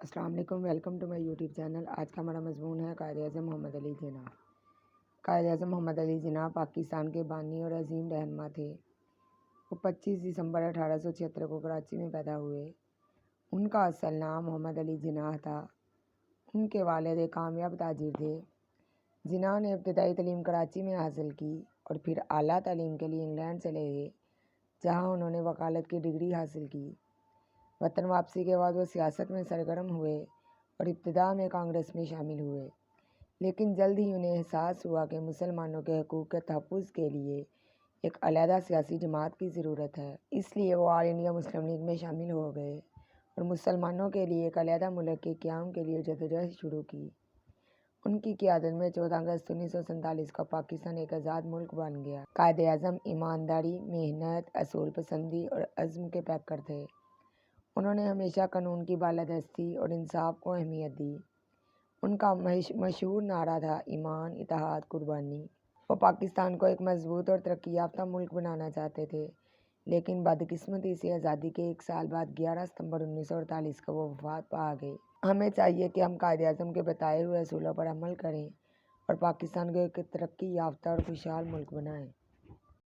السلام علیکم، welcome to my YouTube channel. آج کا ہمارا مضمون ہے قائد اعظم محمد علی جناح۔ قائد اعظم محمد علی جناح پاکستان کے بانی اور عظیم رہنما تھے۔ وہ 25 دسمبر 1876 کو کراچی میں پیدا ہوئے۔ ان کا اصل نام محمد علی جناح تھا۔ ان کے والد ایک کامیاب تاجر تھے۔ جناح نے ابتدائی تعلیم کراچی میں حاصل کی اور پھر اعلیٰ تعلیم کے لیے انگلینڈ چلے گئے، جہاں انہوں نے وکالت کی ڈگری حاصل کی۔ وطن واپسی کے بعد وہ سیاست میں سرگرم ہوئے اور ابتدا میں کانگریس میں شامل ہوئے، لیکن جلد ہی انہیں احساس ہوا کہ مسلمانوں کے حقوق کے تحفظ کے لیے ایک علیحدہ سیاسی جماعت کی ضرورت ہے۔ اس لیے وہ آل انڈیا مسلم لیگ میں شامل ہو گئے اور مسلمانوں کے لیے ایک علیحدہ ملک کے قیام کے لیے جدوجہد شروع کی۔ ان کی قیادت میں 14 اگست 1947 کو پاکستان ایک آزاد ملک بن گیا۔ قائد اعظم ایمانداری، محنت، اصول پسندی اور عزم کے پیکر تھے۔ انہوں نے ہمیشہ قانون کی بالادستی اور انصاف کو اہمیت دی۔ ان کا مشہور نعرہ تھا ایمان، اتحاد، قربانی۔ وہ پاکستان کو ایک مضبوط اور ترقی یافتہ ملک بنانا چاہتے تھے، لیکن بدقسمتی سے آزادی کے ایک سال بعد 11 ستمبر 1948 کو وہ وفات پا گئے۔ ہمیں چاہیے کہ ہم قائد اعظم کے بتائے ہوئے اصولوں پر عمل کریں اور پاکستان کو ایک ترقی یافتہ اور خوشحال ملک بنائیں۔